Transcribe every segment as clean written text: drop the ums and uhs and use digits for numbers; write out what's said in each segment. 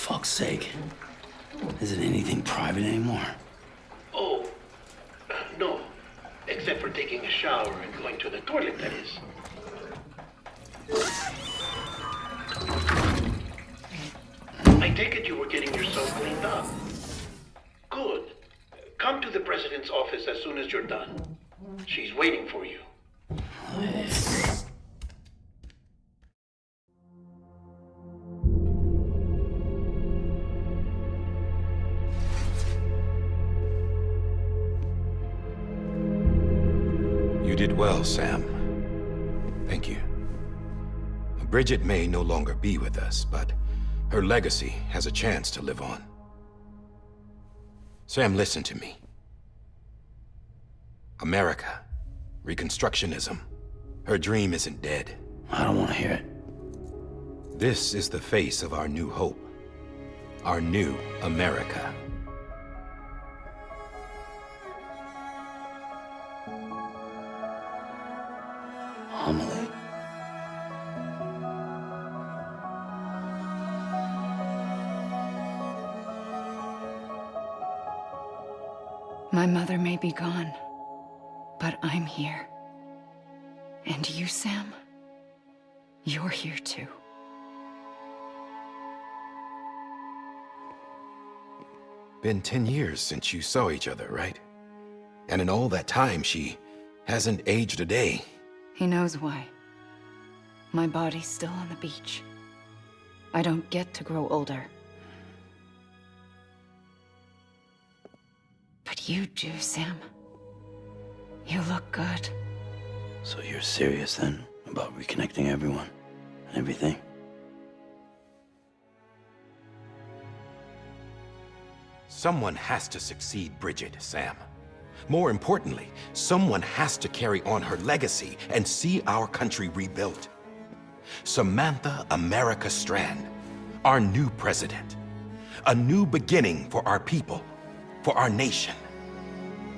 fuck's sake. Isn't anything private anymore? Oh, no. Except for taking a shower and going to the toilet, that is. I take it you were getting yourself cleaned up. Good. Come to the president's office as soon as you're done. She's waiting for you. You did well, Sam. Thank you. Bridget may no longer be with us, but her legacy has a chance to live on. Sam, listen to me. America, Reconstructionism, her dream isn't dead. I don't want to hear it. This is the face of our new hope. Our new America. Amelie. My mother may be gone, but I'm here. And you, Sam, you're here too. Been 10 years since you saw each other, right? And in all that time, she hasn't aged a day. He knows why. My body's still on the beach. I don't get to grow older. But you do, Sam. You look good. So you're serious then about reconnecting everyone and everything? Someone has to succeed Bridget, Sam. More importantly, someone has to carry on her legacy and see our country rebuilt. Samantha America Strand, our new president. A new beginning for our people, for our nation.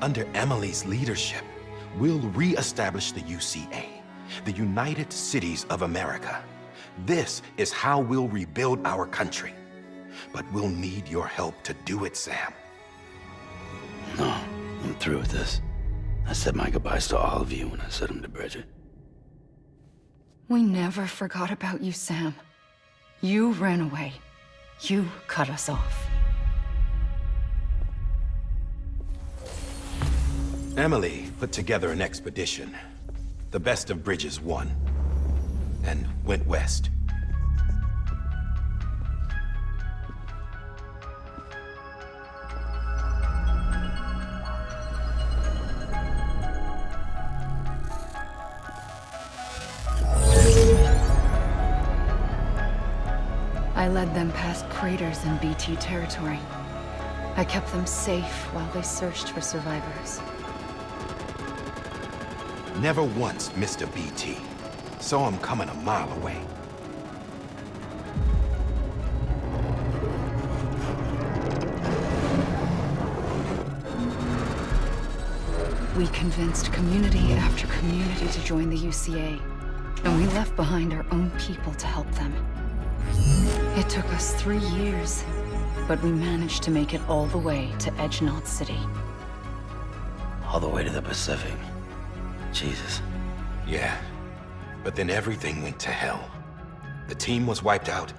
Under Emily's leadership, we'll re-establish the UCA, the United Cities of America. This is how we'll rebuild our country. But we'll need your help to do it, Sam. No, I'm through with this. I said my goodbyes to all of you when I said them to Bridget. We never forgot about you, Sam. You ran away. You cut us off. Emily put together an expedition. The best of Bridges won. And went west. I led them past craters in BT territory. I kept them safe while they searched for survivors. Never once missed a BT. Saw him coming a mile away. We convinced community after community to join the UCA, and we left behind our own people to help them. It took us 3 years, but we managed to make it all the way to Edge-Knot City. All the way to the Pacific. Jesus. Yeah, but then everything went to hell. The team was wiped out,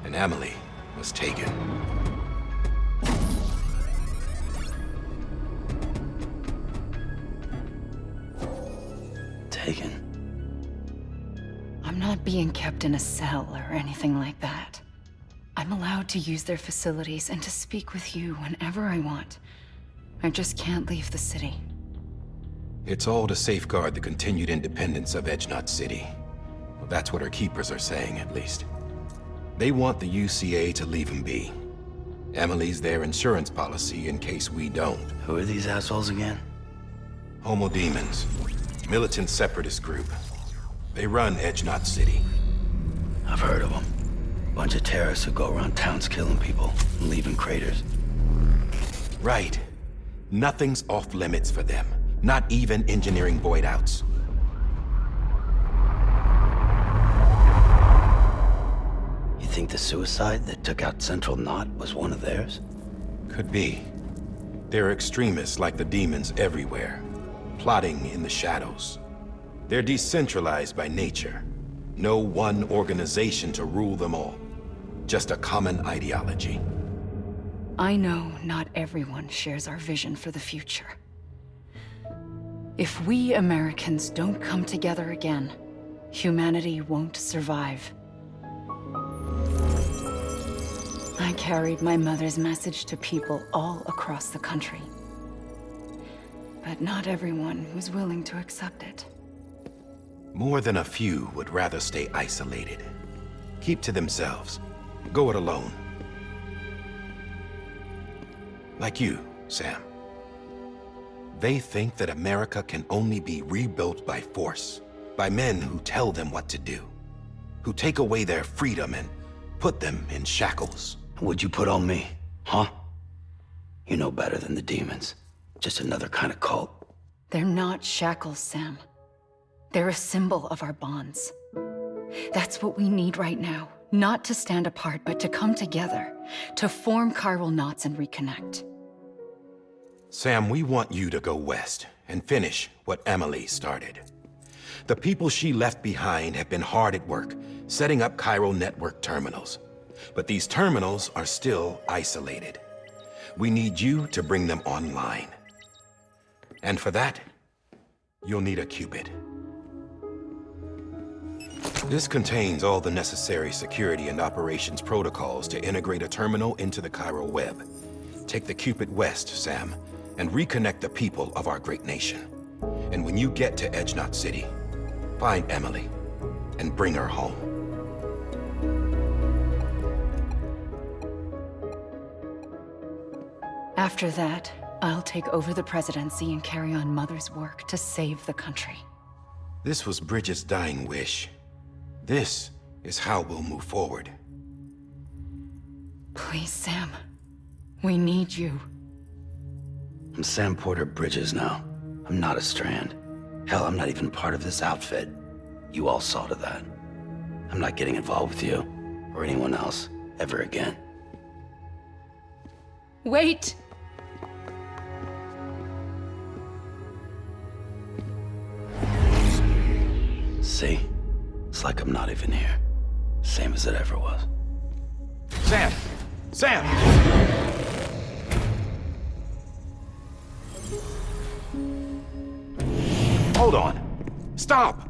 and Emily was taken. Taken? I'm not being kept in a cell or anything like that. I'm allowed to use their facilities and to speak with you whenever I want. I just can't leave the city. It's all to safeguard the continued independence of Edge-Knot City. Well, that's what our keepers are saying, at least. They want the UCA to leave them be. Emily's their insurance policy in case we don't. Who are these assholes again? Homo Demons. Militant separatist group. They run Edge-Knot City. I've heard of them. Bunch of terrorists who go around towns killing people and leaving craters. Right. Nothing's off limits for them. Not even engineering void outs. You think the suicide that took out Central Knot was one of theirs? Could be. There are extremists like the demons everywhere, plotting in the shadows. They're decentralized by nature. No one organization to rule them all. Just a common ideology. I know not everyone shares our vision for the future. If we Americans don't come together again, humanity won't survive. I carried my mother's message to people all across the country. But not everyone was willing to accept it. More than a few would rather stay isolated. Keep to themselves. Go it alone. Like you, Sam. They think that America can only be rebuilt by force, by men who tell them what to do, who take away their freedom and put them in shackles. What'd you put on me, huh? You know better than the demons. Just another kind of cult. They're not shackles, Sam. They're a symbol of our bonds. That's what we need right now. Not to stand apart, but to come together, to form chiral knots and reconnect. Sam, we want you to go west and finish what Emily started. The people she left behind have been hard at work, setting up chiral network terminals. But these terminals are still isolated. We need you to bring them online. And for that, you'll need a Cupid. This contains all the necessary security and operations protocols to integrate a terminal into the chiral web. Take the Cupid west, Sam, and reconnect the people of our great nation. And when you get to Edge Knot City, find Emily and bring her home. After that, I'll take over the presidency and carry on Mother's work to save the country. This was Bridget's dying wish. This is how we'll move forward. Please, Sam. We need you. I'm Sam Porter Bridges now. I'm not a Strand. Hell, I'm not even part of this outfit. You all saw to that. I'm not getting involved with you, or anyone else, ever again. Wait! See? It's like I'm not even here. Same as it ever was. Sam! Sam! Hold on. Stop!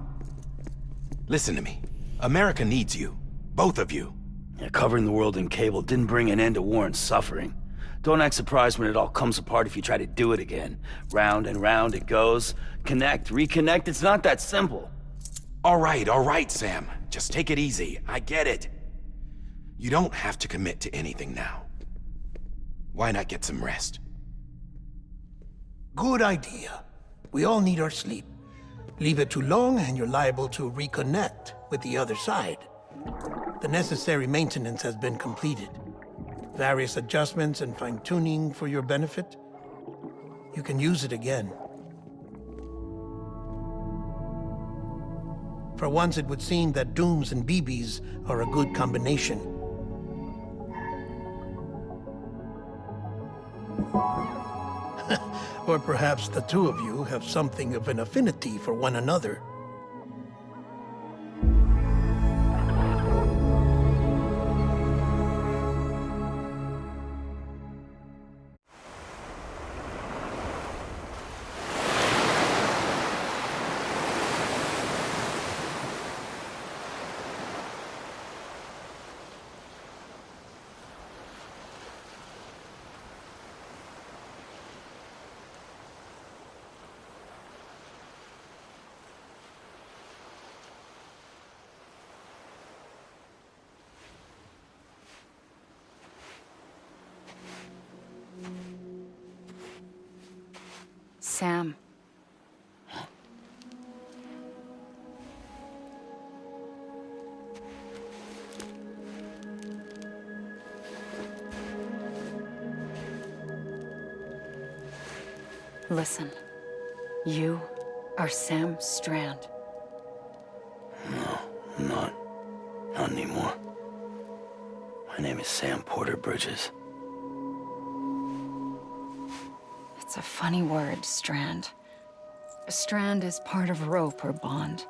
Listen to me. America needs you. Both of you. Yeah, covering the world in cable didn't bring an end to war and suffering. Don't act surprised when it all comes apart if you try to do it again. Round and round it goes. Connect, reconnect, it's not that simple. All right, Sam. Just take it easy. I get it. You don't have to commit to anything now. Why not get some rest? Good idea. We all need our sleep. Leave it too long and you're liable to reconnect with the other side. The necessary maintenance has been completed. Various adjustments and fine-tuning for your benefit. You can use it again. For once, it would seem that Dooms and BBs are a good combination. Or perhaps the two of you have something of an affinity for one another. Sam. Listen. You are Sam Strand. No, I'm not. Not anymore. My name is Sam Porter Bridges. It's a funny word, strand. A strand is part of rope or bond,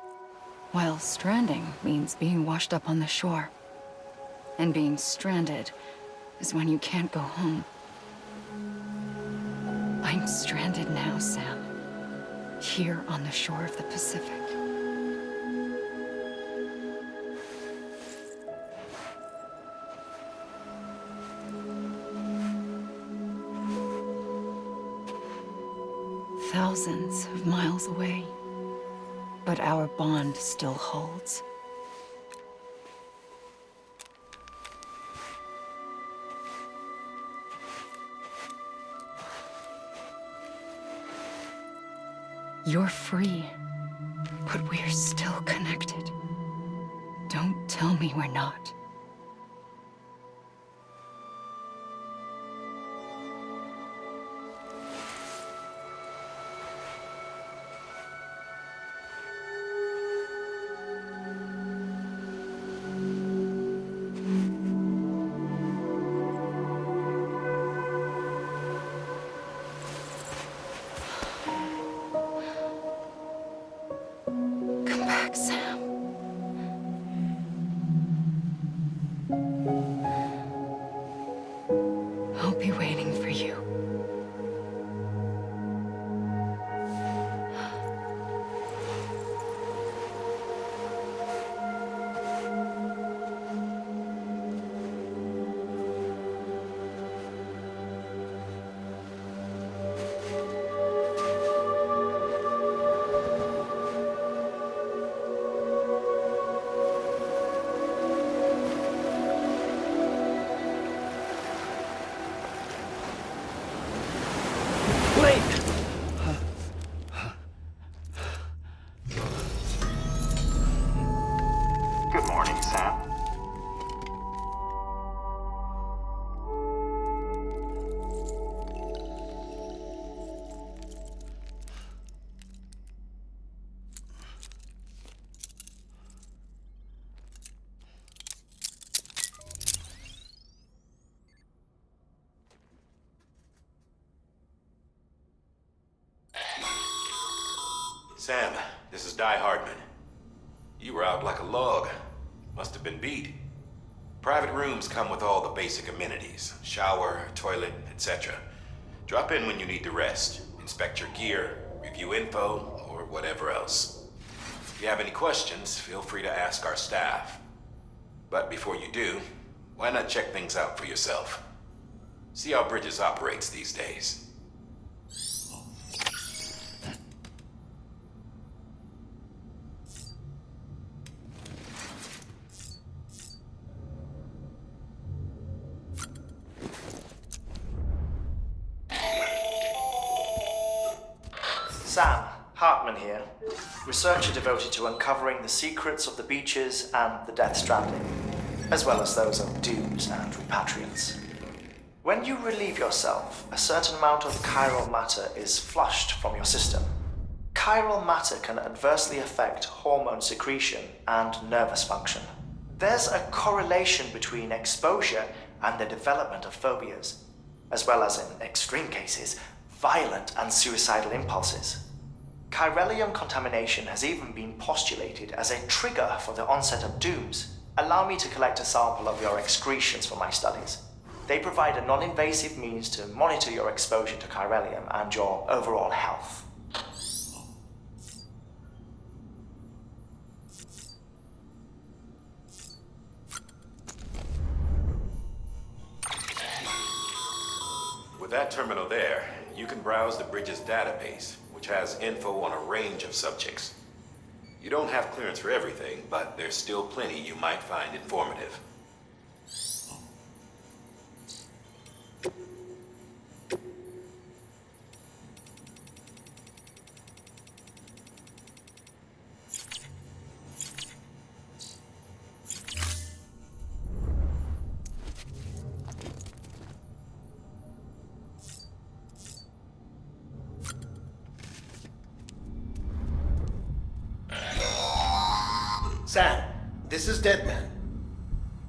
while stranding means being washed up on the shore. And being stranded is when you can't go home. I'm stranded now, Sam. Here on the shore of the Pacific. Thousands of miles away, but our bond still holds. You're free, but we're still connected. Don't tell me we're not. Come back, Sam. I'll be waiting for you. Good morning, Sam. Sam, this is Di Hardman. You were out like a log. Must have been beat. Private rooms come with all the basic amenities. Shower, toilet, etc. Drop in when you need to rest. Inspect your gear, review info, or whatever else. If you have any questions, feel free to ask our staff. But before you do, why not check things out for yourself? See how Bridges operates these days. Sam, Hartman here, researcher devoted to uncovering the secrets of the beaches and the Death Stranding, as well as those of dooms and repatriants. When you relieve yourself, a certain amount of chiral matter is flushed from your system. Chiral matter can adversely affect hormone secretion and nervous function. There's a correlation between exposure and the development of phobias, as well as, in extreme cases, violent and suicidal impulses. Chiralium contamination has even been postulated as a trigger for the onset of dooms. Allow me to collect a sample of your excretions for my studies. They provide a non-invasive means to monitor your exposure to chiralium and your overall health. With that terminal there, you can browse the Bridges database, which has info on a range of subjects. You don't have clearance for everything, but there's still plenty you might find informative. Sam, this is Deadman.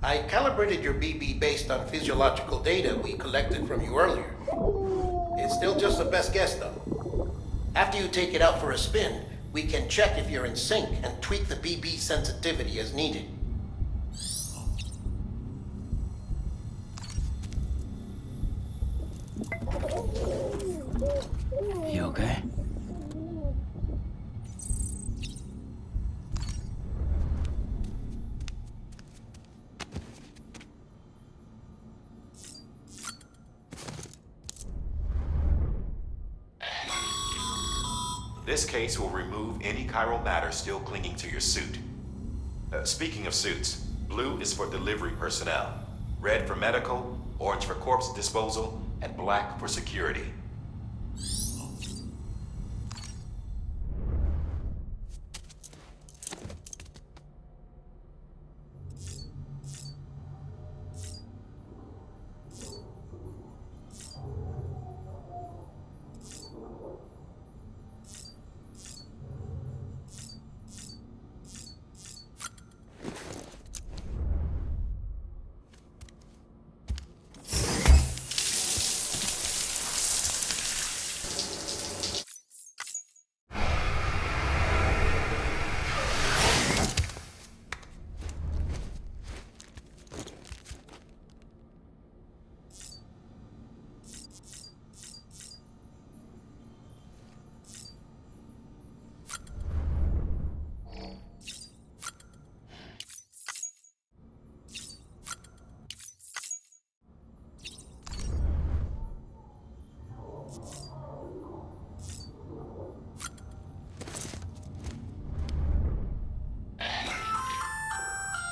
I I calibrated your BB based on physiological data we collected from you earlier. It's still just a best guess, though. After you take it out for a spin, we can check if you're in sync and tweak the BB sensitivity as needed. You okay? This case will remove any chiral matter still clinging to your suit. Speaking of suits, blue is for delivery personnel, red for medical, orange for corpse disposal, and black for security.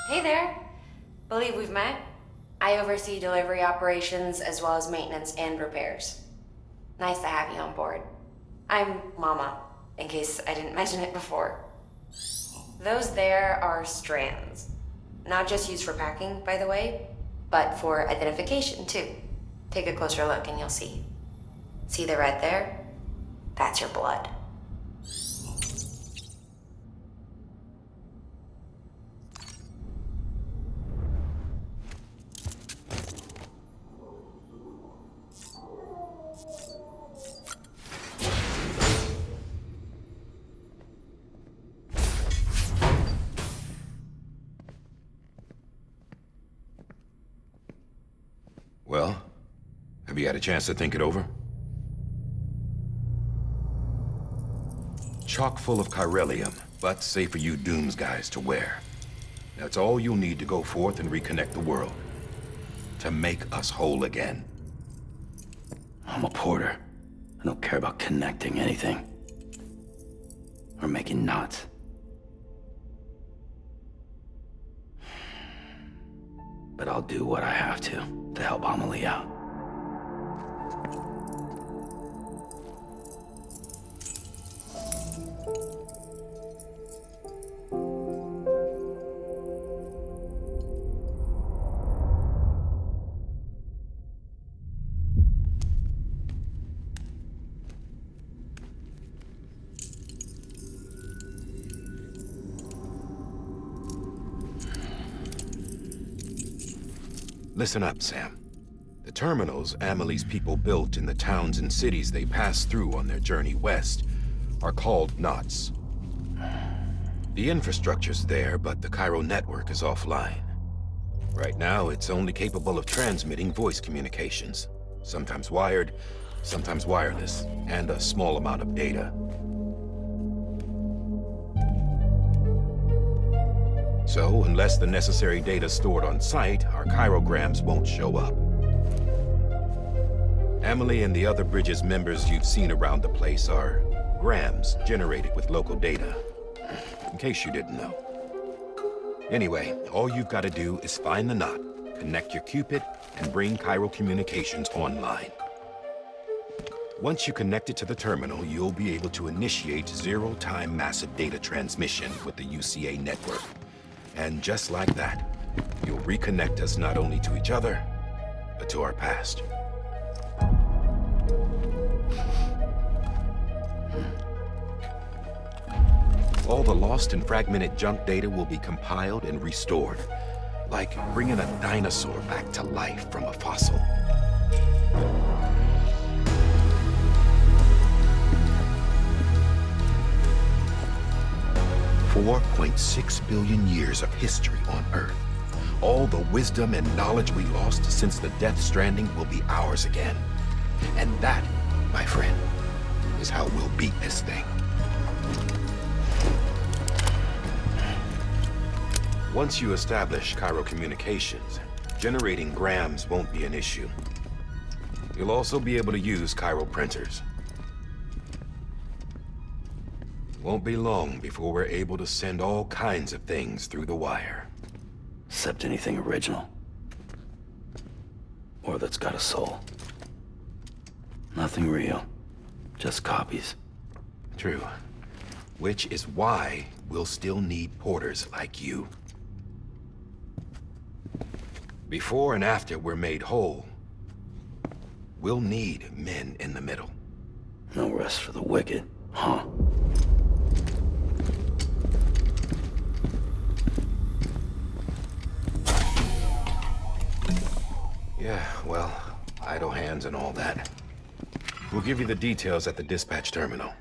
Hey there. Believe we've met. I oversee delivery operations as well as maintenance and repairs. Nice to have you on board. I'm Mama, in case I didn't mention it before. Those there are strands. Not just used for packing, by the way, but for identification too. Take a closer look and you'll see. See the red there? That's your blood. Well, have you had a chance to think it over? Chock full of chiralium, but safe for you Dooms guys to wear. That's all you'll need to go forth and reconnect the world. To make us whole again. I'm a porter. I don't care about connecting anything. Or making knots. But I'll do what I have to help Amelie out. Listen up, Sam. The terminals Amelie's people built in the towns and cities they passed through on their journey west are called knots. The infrastructure's there, but the chiral network is offline. Right now, it's only capable of transmitting voice communications. Sometimes wired, sometimes wireless, and a small amount of data. So, unless the necessary data stored on site, our chirograms won't show up. Amelie and the other Bridges members you've seen around the place are grams generated with local data. In case you didn't know. Anyway, all you've got to do is find the knot, connect your Cupid, and bring chiral communications online. Once you connect it to the terminal, you'll be able to initiate zero-time massive data transmission with the UCA network. And just like that, you'll reconnect us not only to each other, but to our past. All the lost and fragmented junk data will be compiled and restored, Like bringing a dinosaur back to life from a fossil. $4.6 billion years of history on Earth. All the wisdom and knowledge we lost since the Death Stranding will be ours again. And that, my friend, is how we'll beat this thing. Once you establish Cairo communications, generating grams won't be an issue. You'll also be able to use Cairo printers. Won't be long before we're able to send all kinds of things through the wire. Except anything original. Or that's got a soul. Nothing real. Just copies. True. Which is why we'll still need porters like you. Before and after we're made whole, we'll need men in the middle. No rest for the wicked, huh? Yeah, well, idle hands and all that. We'll give you the details at the dispatch terminal.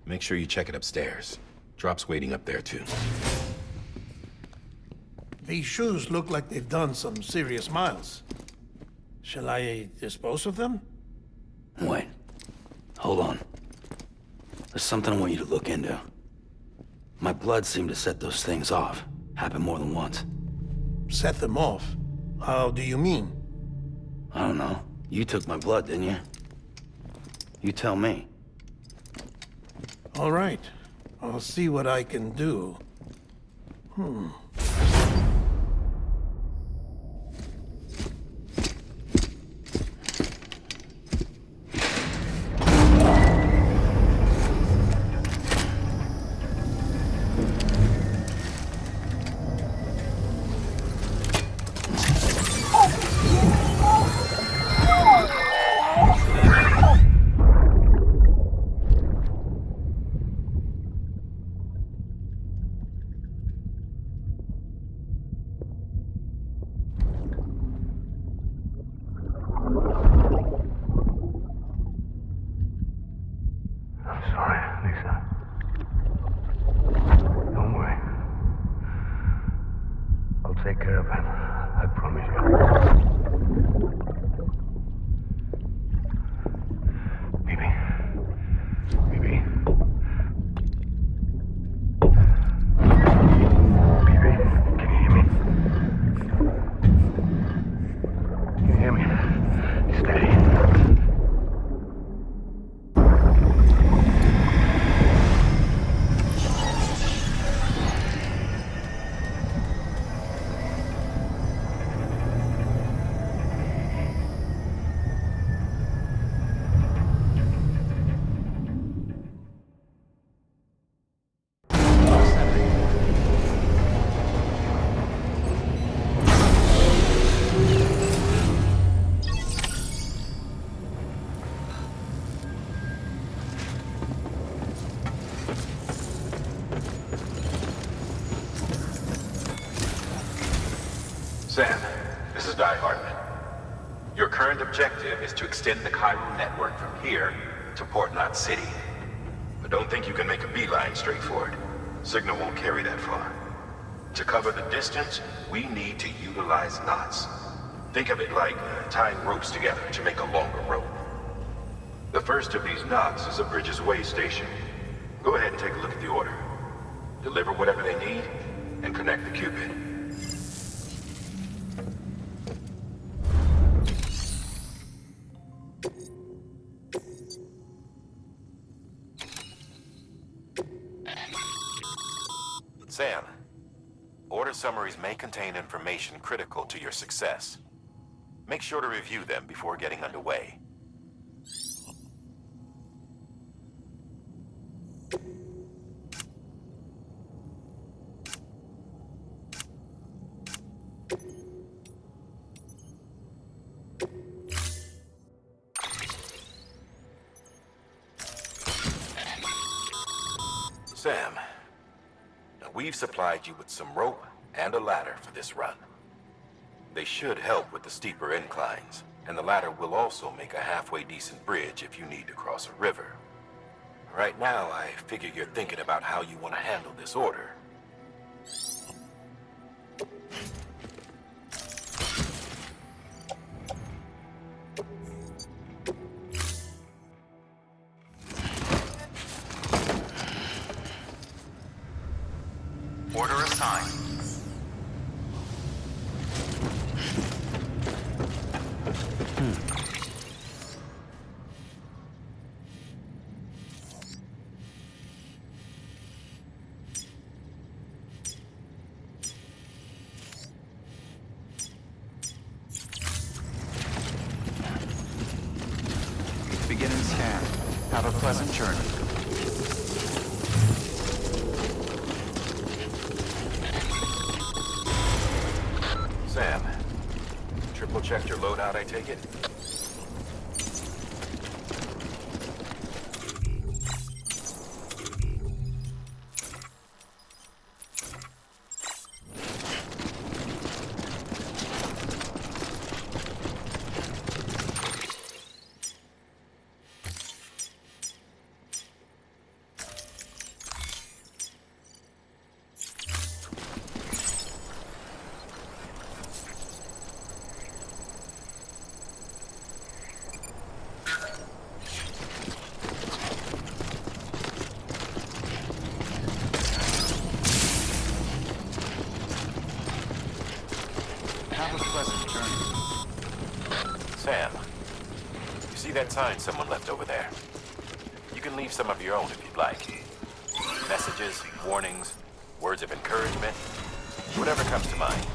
Make sure you check it upstairs. Drop's waiting up there, too. These shoes look like they've done some serious miles. Shall I dispose of them? Wait. Hold on. There's something I want you to look into. My blood seemed to set those things off. Happened more than once. Set them off? How do you mean? I don't know. You took my blood, didn't you? You tell me. All right. I'll see what I can do. Take care of him. I promise you. Baby. Baby. Baby, can you hear me? Can you hear me? Steady. Sam, this is Di Hartman. Your current objective is to extend the Cairo network from here to Port Knot City. But don't think you can make a beeline straight for it. Signal won't carry that far. To cover the distance, we need to utilize knots. Think of it like tying ropes together to make a longer rope. The first of these knots is a Bridges Way station. Go ahead and take a look at the order. Deliver whatever they need, and connect the Cupid. Sam, order summaries may contain information critical to your success. Make sure to review them before getting underway. Sam, we've supplied you with some rope and a ladder for this run. They should help with the steeper inclines, and the ladder will also make a halfway decent bridge if you need to cross a river. Right now, I figure you're thinking about how you want to handle this order. Order assigned. Beginning scan. Have a pleasant journey. Sam, triple checked your loadout, I take it? Have a pleasant journey. Sam, you see that sign someone left over there? You can leave some of your own if you'd like. Messages, warnings, words of encouragement, whatever comes to mind.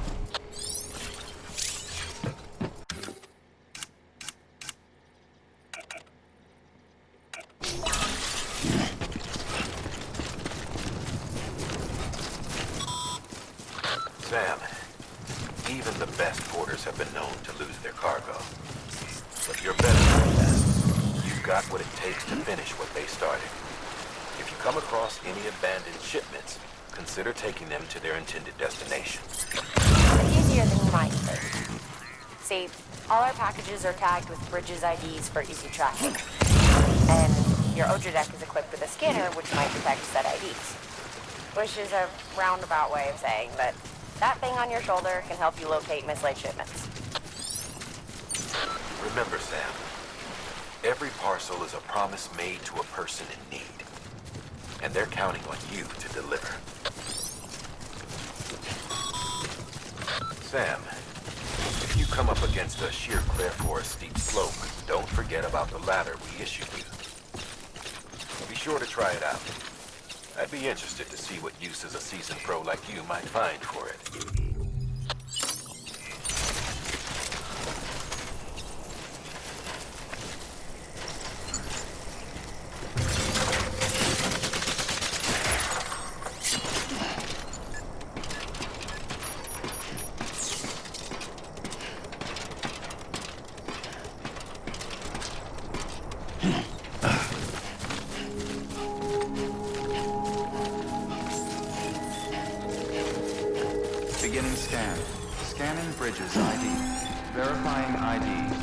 Sam, even the best porters have been known to lose their cargo. But you're better than that. You've got what it takes to finish what they started. If you come across any abandoned shipments, consider taking them to their intended destination. It's easier than you might think. See, all our packages are tagged with Bridges IDs for easy tracking. And your Odra deck is equipped with a scanner which might detect said IDs. Which is a roundabout way of saying that that thing on your shoulder can help you locate mislaid shipments. Remember, Sam, every parcel is a promise made to a person in need. And they're counting on you to deliver. Sam, if you come up against a sheer cliff or a steep slope, don't forget about the ladder we issued you. Be sure to try it out. I'd be interested to see what uses a seasoned pro like you might find for it. Beginning scan. Scanning Bridges ID. Verifying ID.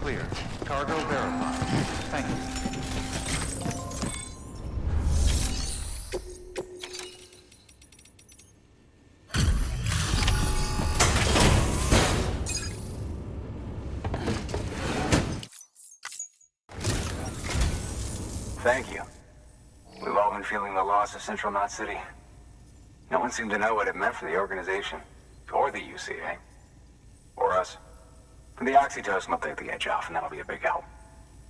Clear. Cargo verified. Thank you. Thank you. We've all been feeling the loss of Central Knot City. No one seemed to know what it meant for the organization, or the UCA, or us. The oxytocin will take the edge off, and that'll be a big help.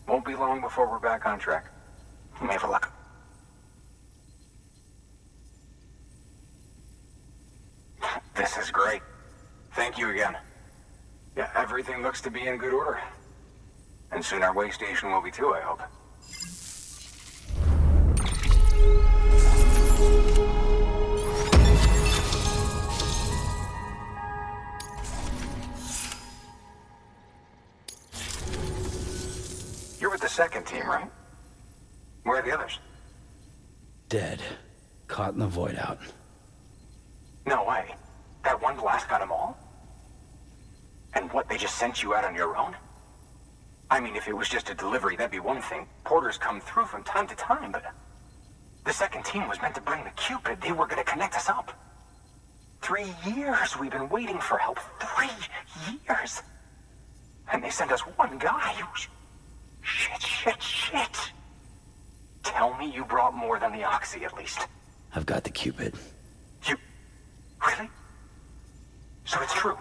Won't be long before we're back on track. We may have a luck. This is great. Thank you again. Yeah, everything looks to be in good order. And soon our way station will be too, I hope. You're with the second team, right? Where are the others? Dead. Caught in the void out. No way. That one blast got them all? And what, they just sent you out on your own? I mean, if it was just a delivery, that'd be one thing. Porters come through from time to time, but... The second team was meant to bring the Cupid. They were gonna connect us up. 3 years we've been waiting for help. 3 years! And they sent us one guy. Shit. Tell me you brought more than the Oxy, at least. I've got the Cupid. You... Really? So it's true.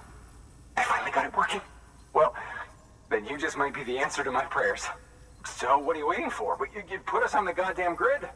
I finally got it working. Well, then you just might be the answer to my prayers. So what are you waiting for? You put us on the goddamn grid.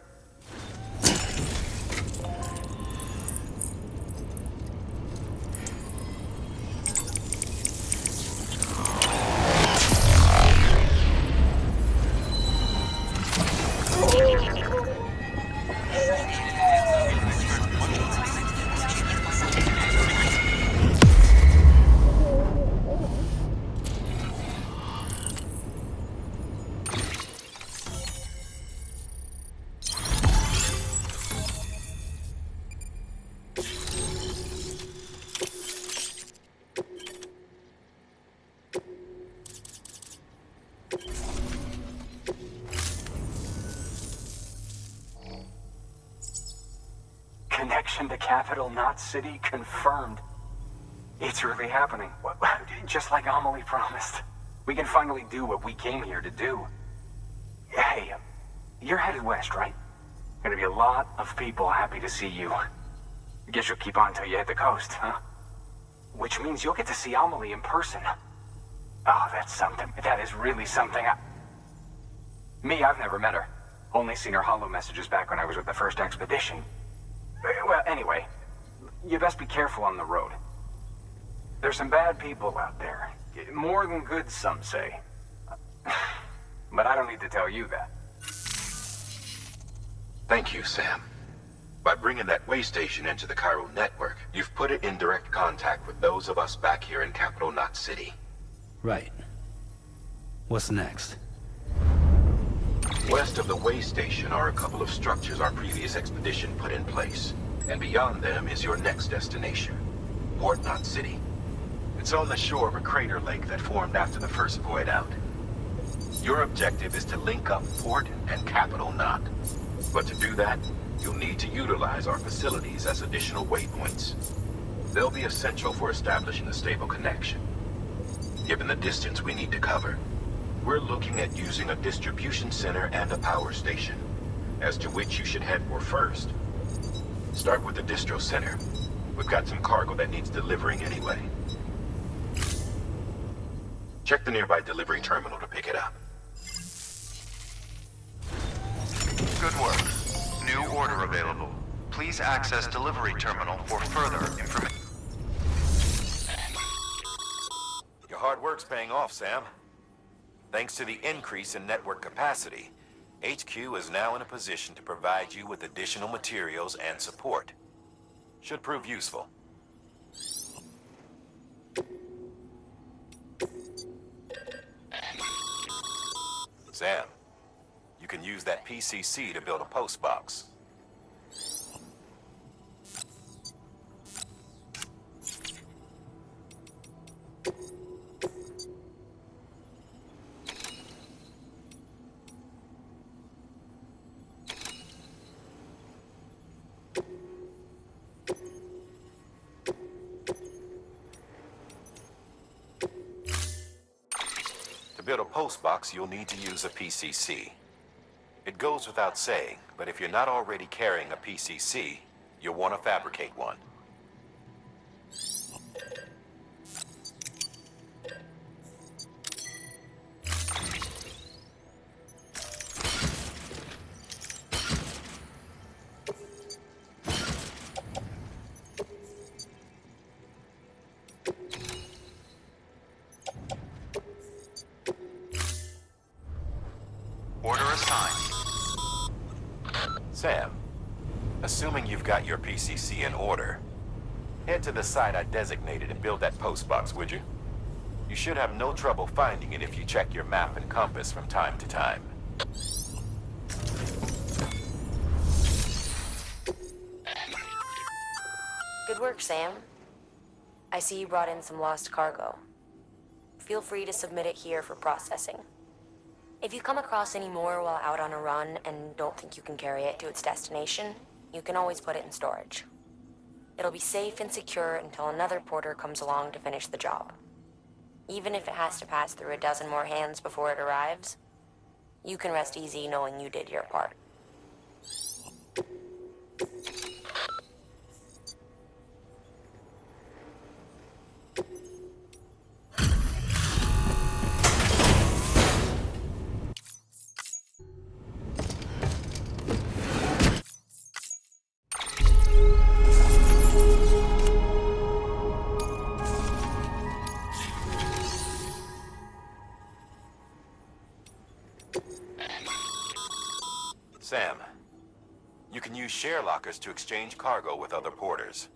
Connection to capital, not city, confirmed. It's really happening. Just like Amelie promised. We can finally do what we came here to do. Hey, you're headed west, right? Gonna be a lot of people happy to see you. Guess you'll keep on till you hit the coast, huh? Which means you'll get to see Amelie in person. Oh, that's something. That is really something. Me, I've never met her. Only seen her holo messages back when I was with the first expedition. Well, anyway, you best be careful on the road. There's some bad people out there. More than good, some say. But I don't need to tell you that. Thank you, Sam. By bringing that way station into the Cairo network, you've put it in direct contact with those of us back here in Capital Knot City. Right. What's next? West of the way station are a couple of structures our previous expedition put in place. And beyond them is your next destination, Port Knot City. It's on the shore of a crater lake that formed after the first void out. Your objective is to link up Port and Capital Knot. But to do that, you'll need to utilize our facilities as additional waypoints. They'll be essential for establishing a stable connection. Given the distance we need to cover, we're looking at using a distribution center and a power station, as to which you should head for first. Start with the distro center. We've got some cargo that needs delivering anyway. Check the nearby delivery terminal to pick it up. Good work. New order available. Please access delivery terminal for further information. Your hard work's paying off, Sam. Thanks to the increase in network capacity, HQ is now in a position to provide you with additional materials and support. Should prove useful. Sam, you can use that PCC to build a post box. To build a post box, you'll need to use a PCC. It goes without saying, but if you're not already carrying a PCC, you'll want to fabricate one. Order assigned. Sam, assuming you've got your PCC in order, head to the site I designated and build that post box, would you? You should have no trouble finding it if you check your map and compass from time to time. Good work, Sam. I see you brought in some lost cargo. feel free to submit it here for processing. If you come across any more while out on a run and don't think you can carry it to its destination, you can always put it in storage. It'll be safe and secure until another porter comes along to finish the job. Even if it has to pass through a dozen more hands before it arrives, you can rest easy knowing you did your part. Sam, you can use share lockers to exchange cargo with other porters.